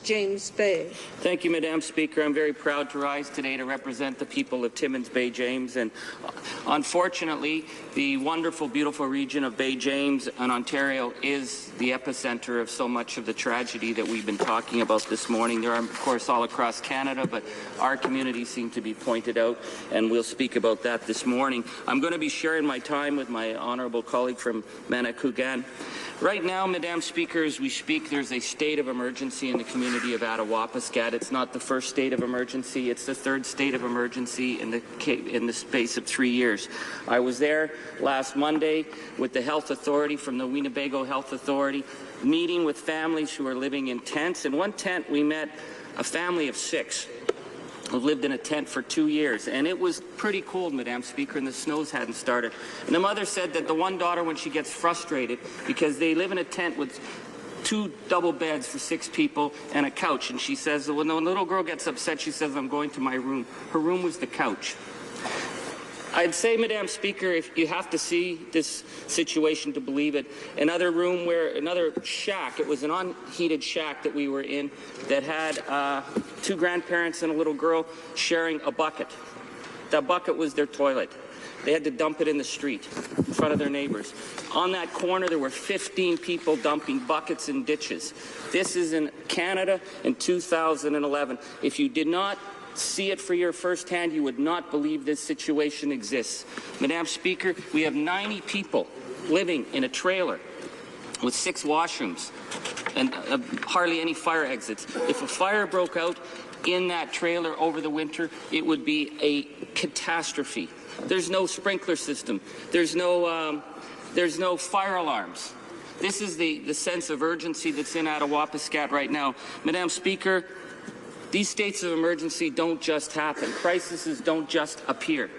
Timmins-James Bay. Thank you, Madam Speaker. I'm very proud to rise today to represent the people of Timmins Bay James. And unfortunately, the wonderful, beautiful region of Bay James and Ontario is the epicenter of so much of the tragedy that we've been talking about this morning. There are, of course, all across Canada, but our communities seem to be pointed out, and we'll speak about that this morning. I'm going to be sharing my time with my honourable colleague from Manakougan. Right now, Madam Speaker, as we speak, there's a state of emergency in the community of Attawapiskat. It's not the first state of emergency. It's the third state of emergency in the space of 3 years. I was there last Monday with the health authority from the Winnebago Health Authority, meeting with families who are living in tents. In one tent, we met a family of 6 who lived in a tent for 2 years, and it was pretty cold, Madam Speaker, and the snows hadn't started. And the mother said that the one daughter, when she gets frustrated, because they live in a tent with 2 double beds for 6 people and a couch, and she says, when the little girl gets upset, she says, "I'm going to my room." Her room was the couch. I'd say, Madam Speaker, if you have to see this situation to believe it, another shack, it was an unheated shack that we were in that had 2 grandparents and a little girl sharing a bucket. That bucket was their toilet. They had to dump it in the street in front of their neighbors. On that corner, there were 15 people dumping buckets in ditches. This is in Canada in 2011. If you did not see it for your first hand, you would not believe this situation exists. Madam Speaker, we have 90 people living in a trailer with 6 washrooms and hardly any fire exits. If a fire broke out in that trailer over the winter, it would be a catastrophe. There's no sprinkler system. There's no fire alarms. This is the sense of urgency that's in Attawapiskat right now. Madam Speaker, these states of emergency don't just happen. Crises don't just appear.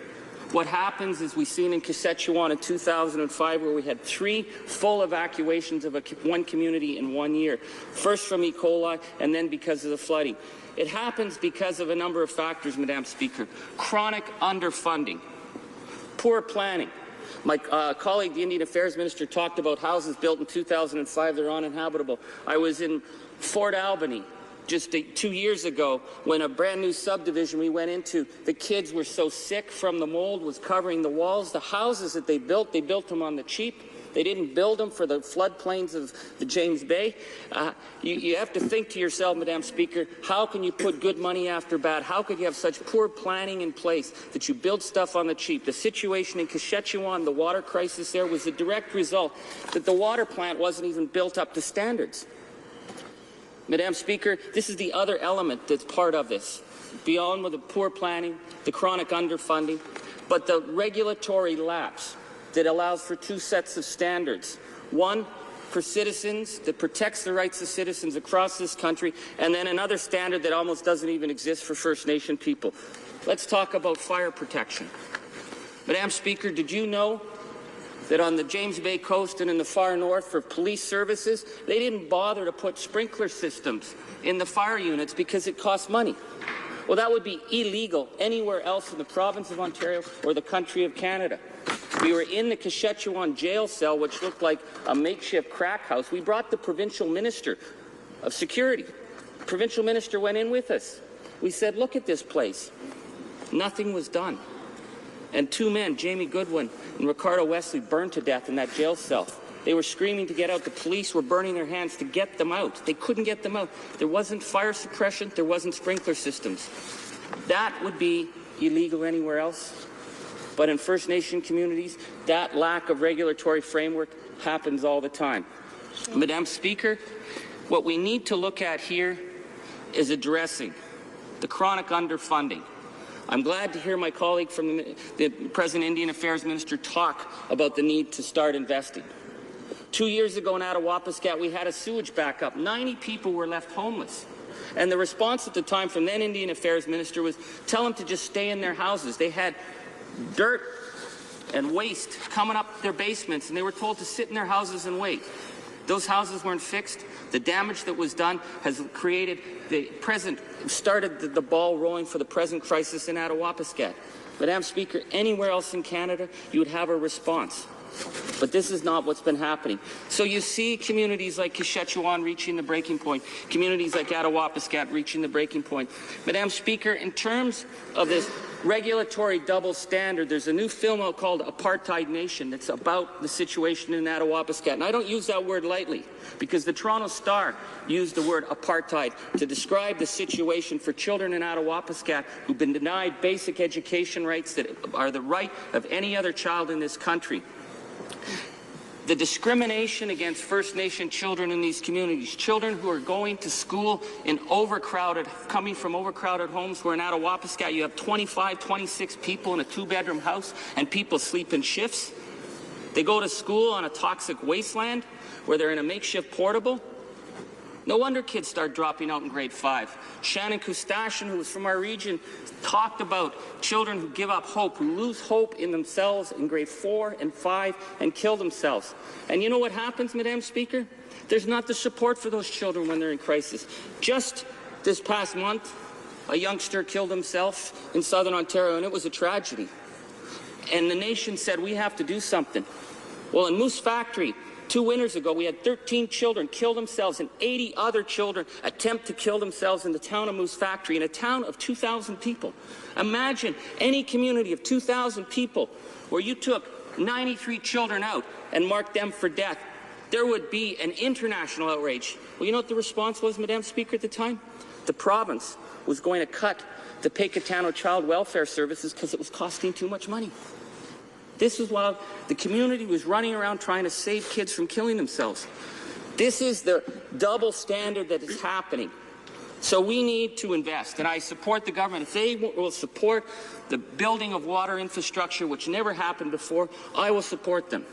What happens is we've seen in Saskatchewan in 2005 where we had 3 full evacuations of one community in 1 year. First from E. coli and then because of the flooding. It happens because of a number of factors, Madam Speaker. Chronic underfunding, poor planning. My colleague, the Indian Affairs Minister, talked about houses built in 2005 that are uninhabitable. I was in Fort Albany just 2 years ago when a brand new subdivision we went into, the kids were so sick from the mold was covering the walls. The houses that they built them on the cheap. They didn't build them for the floodplains of the James Bay. You have to think to yourself, Madam Speaker, how can you put good money after bad? How could you have such poor planning in place that you build stuff on the cheap? The situation in Saskatchewan, the water crisis there, was a direct result that the water plant wasn't even built up to standards. Madam Speaker, this is the other element that's part of this, beyond with the poor planning, the chronic underfunding, but the regulatory lapse that allows for 2 sets of standards. One for citizens that protects the rights of citizens across this country, and then another standard that almost doesn't even exist for First Nation people. Let's talk about fire protection. Madam Speaker, did you know that on the James Bay coast and in the far north for police services, they didn't bother to put sprinkler systems in the fire units because it costs money? Well, that would be illegal anywhere else in the province of Ontario or the country of Canada. We were in the Saskatchewan jail cell, which looked like a makeshift crack house. We brought the provincial minister of security. The provincial minister went in with us. We said, look at this place. Nothing was done. And 2 men, Jamie Goodwin and Ricardo Wesley, burned to death in that jail cell. They were screaming to get out. The police were burning their hands to get them out. They couldn't get them out. There wasn't fire suppression. There wasn't sprinkler systems. That would be illegal anywhere else. But in First Nation communities, that lack of regulatory framework happens all the time. Madam Speaker, what we need to look at here is addressing the chronic underfunding. I'm glad to hear my colleague from the President Indian Affairs Minister talk about the need to start investing. 2 years ago in Attawapiskat, we had a sewage backup. 90 people were left homeless. And the response at the time from then Indian Affairs Minister was tell them to just stay in their houses. They had dirt and waste coming up their basements, and they were told to sit in their houses and wait. Those houses weren't fixed. The damage that was done has started the ball rolling for the present crisis in Attawapiskat. Madam Speaker, anywhere else in Canada, you would have a response. But this is not what's been happening. So you see communities like Saskatchewan reaching the breaking point, communities like Attawapiskat reaching the breaking point. Madam Speaker, in terms of this regulatory double standard, there's a new film out called Apartheid Nation that's about the situation in Attawapiskat. And I don't use that word lightly, because the Toronto Star used the word apartheid to describe the situation for children in Attawapiskat who've been denied basic education rights that are the right of any other child in this country. The discrimination against First Nation children in these communities, children who are going to school in coming from overcrowded homes, where in Attawapiskat you have 25, 26 people in a 2-bedroom house and people sleep in shifts. They go to school on a toxic wasteland where they're in a makeshift portable. No wonder kids start dropping out in grade 5. Shannon Kustashian, who was from our region, talked about children who give up hope, who lose hope in themselves in grade 4 and 5 and kill themselves. And you know what happens, Madam Speaker? There's not the support for those children when they're in crisis. Just this past month, a youngster killed himself in southern Ontario, and it was a tragedy. And the nation said, we have to do something. Well, in Moose Factory, 2 winters ago, we had 13 children kill themselves and 80 other children attempt to kill themselves in the town of Moose Factory, in a town of 2,000 people. Imagine any community of 2,000 people where you took 93 children out and marked them for death. There would be an international outrage. Well, you know what the response was, Madam Speaker, at the time? The province was going to cut the Pecatano Child Welfare Services because it was costing too much money. This is while the community was running around trying to save kids from killing themselves. This is the double standard that is happening. So we need to invest, and I support the government. If they will support the building of water infrastructure, which never happened before, I will support them.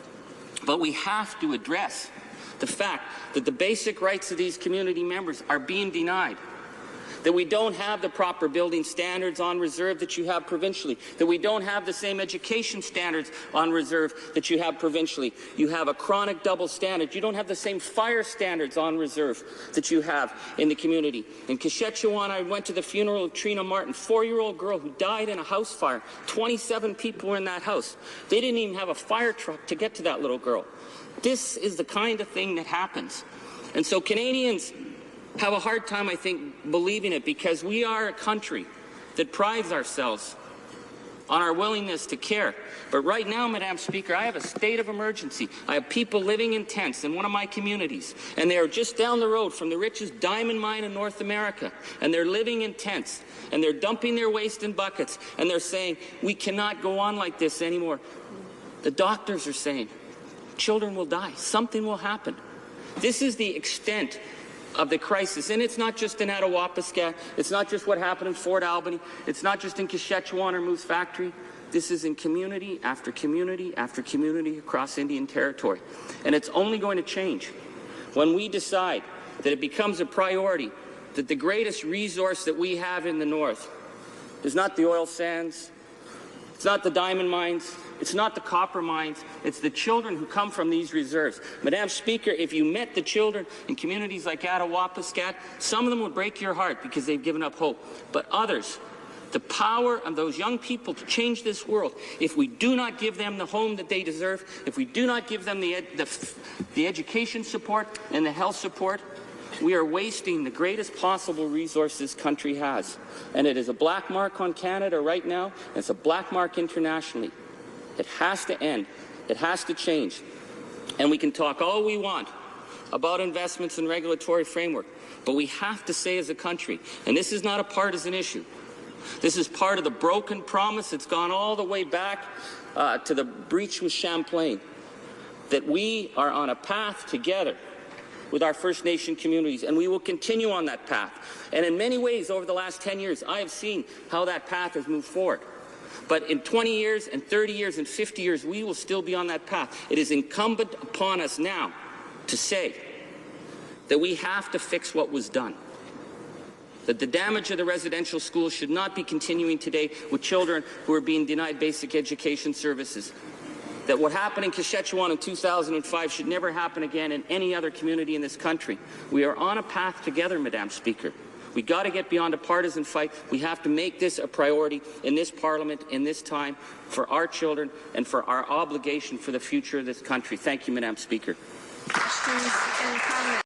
But we have to address the fact that the basic rights of these community members are being denied. That we don't have the proper building standards on reserve that you have provincially, that we don't have the same education standards on reserve that you have provincially. You have a chronic double standard. You don't have the same fire standards on reserve that you have in the community. In Saskatchewan, I went to the funeral of Trina Martin, 4-year-old girl who died in a house fire. 27 people were in that house. They didn't even have a fire truck to get to that little girl. This is the kind of thing that happens. And so Canadians have a hard time, I think, believing it, because we are a country that prides ourselves on our willingness to care. But right now, Madam Speaker, I have a state of emergency. I have people living in tents in one of my communities, and they are just down the road from the richest diamond mine in North America, and they're living in tents, and they're dumping their waste in buckets, and they're saying, we cannot go on like this anymore. The doctors are saying, children will die. Something will happen. This is the extent of the crisis. And it's not just in Attawapiskat. It's not just what happened in Fort Albany. It's not just in Saskatchewan or Moose Factory. This is in community after community after community across Indian Territory. And it's only going to change when we decide that it becomes a priority that the greatest resource that we have in the North is not the oil sands, it's not the diamond mines, it's not the copper mines, it's the children who come from these reserves. Madam Speaker, if you met the children in communities like Attawapiskat, some of them would break your heart because they've given up hope. But others, the power of those young people to change this world, if we do not give them the home that they deserve, if we do not give them the education support and the health support, we are wasting the greatest possible resource this country has. And it is a black mark on Canada right now, and it's a black mark internationally. It has to end. It has to change. And we can talk all we want about investments and regulatory framework, but we have to say as a country, and this is not a partisan issue, this is part of the broken promise that's gone all the way back to the breach with Champlain, that we are on a path together with our First Nation communities, and we will continue on that path. And in many ways, over the last 10 years, I have seen how that path has moved forward. But in 20 years and 30 years and 50 years, we will still be on that path. It is incumbent upon us now to say that we have to fix what was done, that the damage of the residential schools should not be continuing today with children who are being denied basic education services, that what happened in Saskatchewan in 2005 should never happen again in any other community in this country. We are on a path together, Madam Speaker. We got to get beyond a partisan fight. We have to make this a priority in this Parliament, in this time, for our children and for our obligation for the future of this country. Thank you, Madam Speaker. Questions and comments.